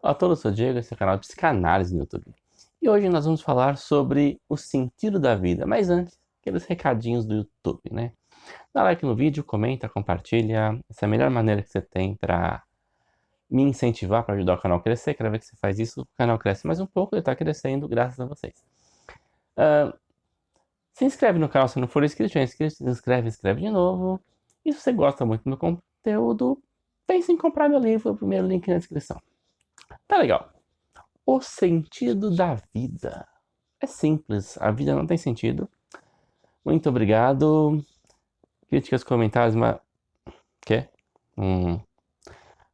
Olá a todos, eu sou o Diego, esse é o canal de Psicanálise no YouTube. E hoje nós vamos falar sobre o sentido da vida. Mas antes, aqueles recadinhos do YouTube, né? Dá like no vídeo, comenta, compartilha. Essa é a melhor maneira que você tem para me incentivar, para ajudar o canal a crescer. Cada vez que você faz isso, o canal cresce mais um pouco e está crescendo graças a vocês. Se inscreve no canal se não for inscrito, já é inscrito, se inscreve de novo. E se você gosta muito do meu conteúdo, pense em comprar meu livro, o primeiro link na descrição. Tá legal. O sentido da vida. É simples, a vida não tem sentido. Muito obrigado. Críticas, comentários, mas... Quê?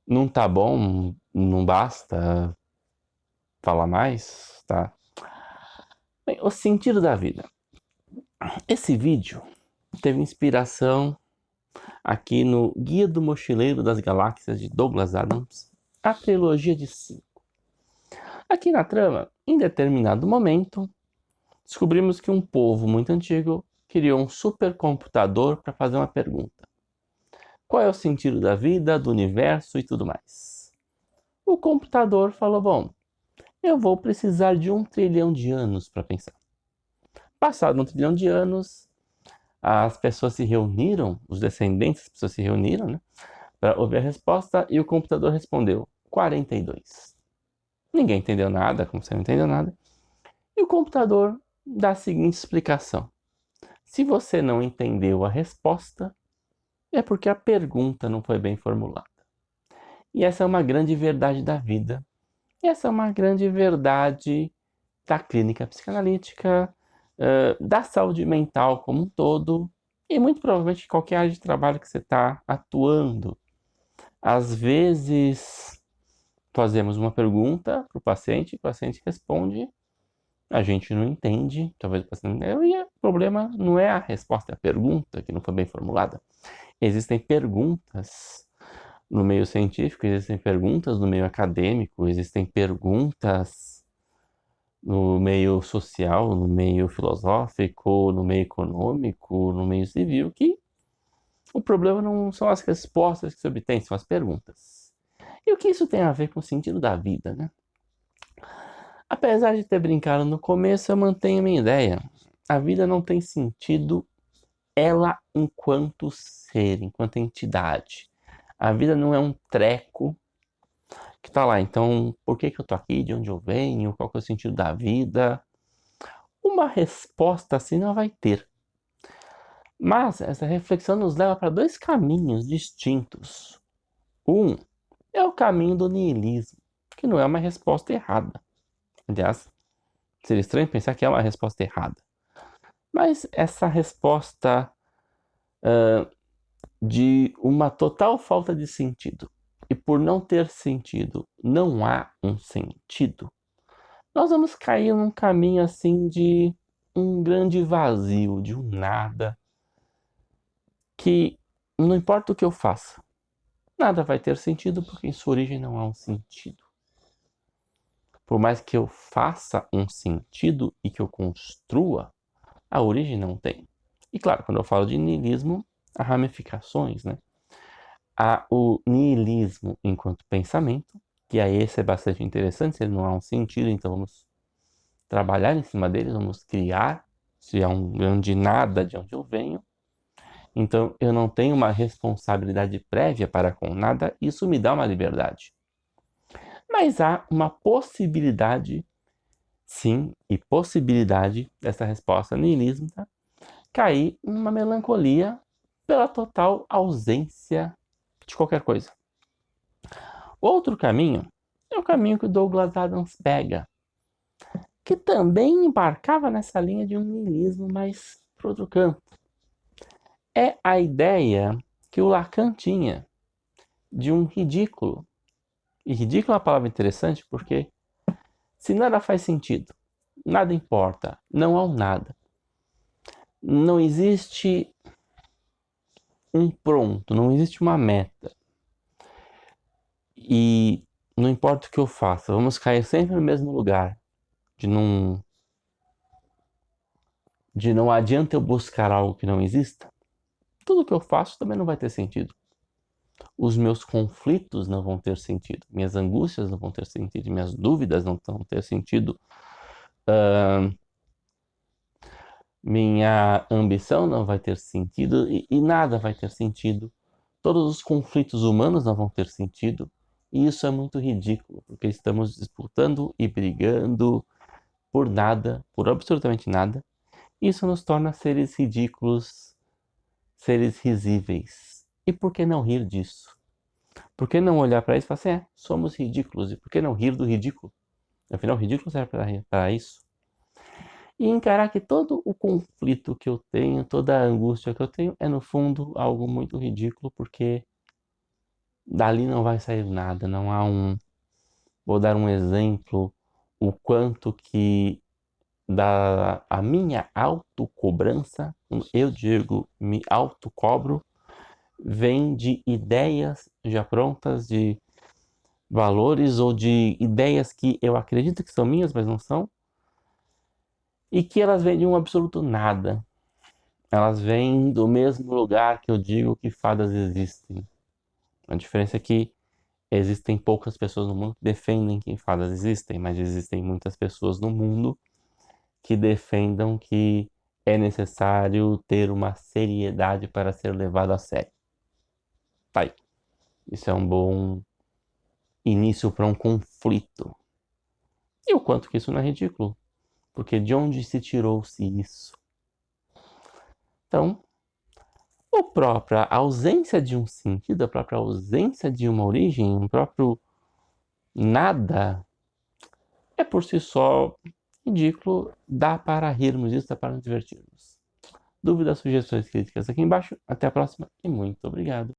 Não tá bom, não basta falar mais, tá? Bem, o sentido da vida. Esse vídeo teve inspiração aqui no Guia do Mochileiro das Galáxias de Douglas Adams, a trilogia de 5. Aqui na trama, em determinado momento, descobrimos que um povo muito antigo criou um supercomputador para fazer uma pergunta. Qual é o sentido da vida, do universo e tudo mais? O computador falou, bom, eu vou precisar de 1 trilhão de anos para pensar. Passado 1 trilhão de anos, as pessoas se reuniram, os descendentes das pessoas se reuniram, né, para ouvir a resposta e o computador respondeu 42. Ninguém entendeu nada, como você não entendeu nada. E o computador dá a seguinte explicação. Se você não entendeu a resposta, é porque a pergunta não foi bem formulada. E essa é uma grande verdade da vida. E essa é uma grande verdade da clínica psicanalítica, da saúde mental como um todo, e muito provavelmente qualquer área de trabalho que você está atuando. Às vezes, fazemos uma pergunta para o paciente responde, a gente não entende, talvez o paciente não entenda, e o problema não é a resposta, é a pergunta que não foi bem formulada. Existem perguntas no meio científico, existem perguntas no meio acadêmico, existem perguntas no meio social, no meio filosófico, no meio econômico, no meio civil, que o problema não são as respostas que se obtém, são as perguntas. E o que isso tem a ver com o sentido da vida, né? Apesar de ter brincado no começo, eu mantenho a minha ideia. A vida não tem sentido ela enquanto ser, enquanto entidade. A vida não é um treco que tá lá. Então, por que eu tô aqui? De onde eu venho? Qual que é o sentido da vida? Uma resposta assim não vai ter. Mas essa reflexão nos leva para 2 caminhos distintos. Um é o caminho do niilismo, que não é uma resposta errada. Aliás, seria estranho pensar que é uma resposta errada. Mas essa resposta de uma total falta de sentido. E por não ter sentido, não há um sentido. Nós vamos cair num caminho assim de um grande vazio, de um nada, que não importa o que eu faça, nada vai ter sentido porque em sua origem não há um sentido. Por mais que eu faça um sentido e que eu construa, a origem não tem. E claro, quando eu falo de niilismo, há ramificações, né? Há o niilismo enquanto pensamento, que aí esse é bastante interessante, se ele não há um sentido, então vamos trabalhar em cima dele, vamos criar, se há um grande nada de onde eu venho. Então eu não tenho uma responsabilidade prévia para com nada, isso me dá uma liberdade. Mas há uma possibilidade, sim, e possibilidade dessa resposta niilismo, tá? Cair numa melancolia pela total ausência de qualquer coisa. Outro caminho é o caminho que o Douglas Adams pega, que também embarcava nessa linha de um niilismo, mas para outro campo. É a ideia que o Lacan tinha de um ridículo. E ridículo é uma palavra interessante porque se nada faz sentido, nada importa, não há um nada. Não existe um pronto, não existe uma meta. E não importa o que eu faça, vamos cair sempre no mesmo lugar. De não adianta eu buscar algo que não exista. Tudo que eu faço também não vai ter sentido. os meus conflitos não vão ter sentido, minhas angústias não vão ter sentido, minhas dúvidas não vão ter sentido, minha ambição não vai ter sentido e nada vai ter sentido. Todos os conflitos humanos não vão ter sentido. E isso é muito ridículo, porque estamos disputando e brigando por nada, por absolutamente nada. Isso nos torna seres ridículos, seres risíveis. E por que não rir disso? Por que não olhar para isso e falar assim, somos ridículos, e por que não rir do ridículo? Afinal, o ridículo serve para isso. E encarar que todo o conflito que eu tenho, toda a angústia que eu tenho, é no fundo algo muito ridículo, porque dali não vai sair nada, não há um... Vou dar um exemplo, o quanto que da a minha autocobrança, eu digo, me autocobro, vem de ideias já prontas, de valores ou de ideias que eu acredito que são minhas, mas não são, e que elas vêm de um absoluto nada. Elas vêm do mesmo lugar que eu digo que fadas existem. A diferença é que existem poucas pessoas no mundo que defendem que fadas existem, mas existem muitas pessoas no mundo que defendam que é necessário ter uma seriedade para ser levado a sério. Tá aí. Isso é um bom início para um conflito. E o quanto que isso não é ridículo? Porque de onde se tirou-se isso? Então, a própria ausência de um sentido, a própria ausência de uma origem, um próprio nada, é por si só ridículo, dá para rirmos disso, dá para nos divertirmos. Dúvidas, sugestões, críticas aqui embaixo. Até a próxima e muito obrigado.